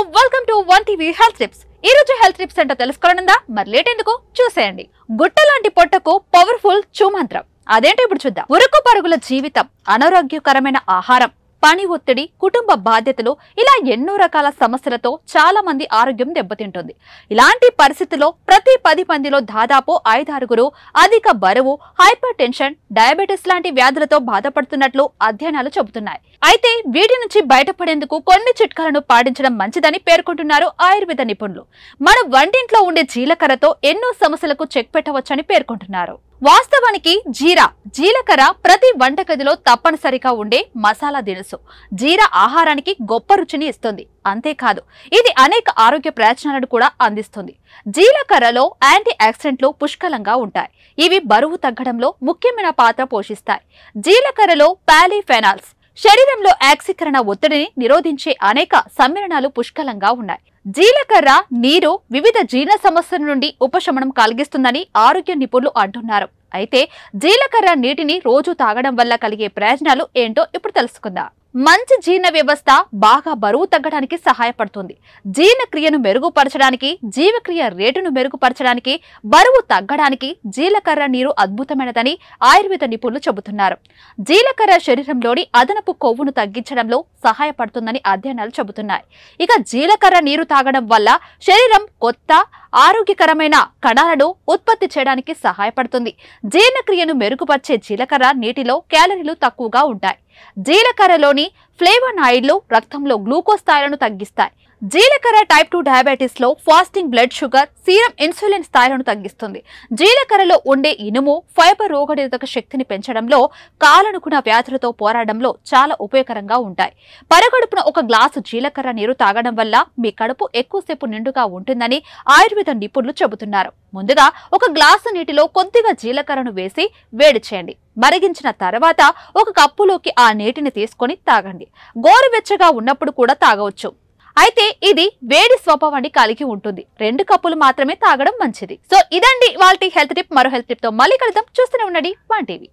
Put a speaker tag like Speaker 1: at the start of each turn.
Speaker 1: Welcome to one TV health tips. ఈ రోజు health tips అంటే తెలుసుకోవాలనుందా? మరి లేట్ ఎందుకు, చూసేయండి. గుట్ట లాంటి పొట్టకు పవర్ఫుల్ చూమంత్రం అదేంటో ఇప్పుడు చూద్దాం. ఉరుకు పరుగుల జీవితం, అనారోగ్యకరమైన ఆహారం, పని ఒత్తిడి, కుటుంబ బాధ్యతలు, ఇలా ఎన్నో రకాల సమస్యలతో చాలా మంది ఆరోగ్యం దెబ్బతింటుంది. ఇలాంటి పరిస్థితుల్లో ప్రతి 10 మందిలో దాదాపు 5-6 అధిక బరువు, హైపర్ టెన్షన్, డయాబెటిస్ లాంటి వ్యాధులతో బాధపడుతున్నట్లు అధ్యయనాలు చెబుతున్నాయి. అయితే వీటి నుంచి బయటపడేందుకు కొన్ని చిట్కాలను పాటించడం మంచిదని పేర్కొంటున్నారు ఆయుర్వేద నిపుణులు. మన వంటింట్లో ఉండే జీలకర్రతో ఎన్నో సమస్యలకు చెక్ పెట్టవచ్చని పేర్కొంటున్నారు. వాస్తవానికి జీలకర్ర ప్రతి వంటగదిలో తప్పనిసరిగా ఉండే మసాలా దినుసు. జీరా ఆహారానికి గొప్ప రుచిని ఇస్తుంది. అంతేకాదు, ఇది అనేక ఆరోగ్య ప్రయోజనాలను కూడా అందిస్తుంది. జీలకర్రలో యాంటీ ఆక్సిడెంట్లు పుష్కలంగా ఉంటాయి. ఇవి బరువు తగ్గడంలో ముఖ్యమైన పాత్ర పోషిస్తాయి. జీలకర్రలో పాలీఫెనాల్స్ శరీరంలో ఆక్సీకరణ ఒత్తిడిని నిరోధించే అనేక సమ్మేళనాలు పుష్కలంగా ఉన్నాయి. జీలకర్ర నీరు వివిధ జీర్ణ సమస్యల నుండి ఉపశమనం కలిగిస్తుందని ఆరోగ్య నిపుణులు అంటున్నారు. అయితే జీలకర్ర నీటిని రోజు తాగడం వల్ల కలిగే ప్రయోజనాలు ఏంటో ఇప్పుడు తెలుసుకుందాం. మంచి జీర్ణ వ్యవస్థ బాగా బరువు తగ్గడానికి సహాయపడుతుంది. జీర్ణక్రియను మెరుగుపరచడానికి, జీవక్రియ రేటును మెరుగుపరచడానికి, బరువు తగ్గడానికి జీలకర్ర నీరు అద్భుతమైనదని ఆయుర్వేద నిపుణులు చెబుతున్నారు. జీలకర్ర శరీరంలోని అదనపు కొవ్వును తగ్గించడంలో సహాయపడుతుందని అధ్యయనాలు చెబుతున్నాయి. ఇక జీలకర్ర నీరు తాగడం వల్ల శరీరం కొత్త ఆరోగ్యకరమైన కణాలను ఉత్పత్తి చేయడానికి సహాయపడుతుంది. జీర్ణక్రియను మెరుగుపరిచే జీలకర్ర నీటిలో క్యాలరీలు తక్కువగా ఉంటాయి. జీలకర్రలోని ఫ్లేవనాయిడ్లు రక్తంలో గ్లూకోజ్ స్థాయిలను తగ్గిస్తాయి. జీలకర్ర టైప్ 2 డయాబెటిస్ లో fasting blood sugar, serum insulin స్థాయిలను తగ్గిస్తుంది. జీలకర్రలో ఉండే ఇనుము, ఫైబర్ రోగనిరోధక శక్తిని పెంచడంలో, కాలనుకున్న వ్యాధులతో పోరాడంలో చాలా ఉపయోగకరంగా ఉంటాయి. పరగడుపున ఒక గ్లాసు జీలకర్ర నీరు తాగడం వల్ల మీ కడుపు ఎక్కువసేపు నిండుగా ఉంటుందని ఆయుర్వేద నిపుణులు చెబుతున్నారు. ముందుగా ఒక గ్లాసు నీటిలో కొద్దిగా జీలకర్రను వేసి వేడి చేయండి. మరిగించిన తర్వాత ఒక కప్పులోకి ఆ నీటిని తీసుకొని తాగండి. గోరువెచ్చగా ఉన్నప్పుడు కూడా తాగవచ్చు. అయితే ఇది వేడి స్వభావాన్ని కలిగి ఉంటుంది. 2 కప్పులు మాత్రమే తాగడం మంచిది. సో ఇదండి ఇవాల్టి హెల్త్ టిప్. మరో హెల్త్ టిప్ తో మళ్ళీ కలుద్దాం. చూస్తూనే ఉండండి వన్ టీవీ.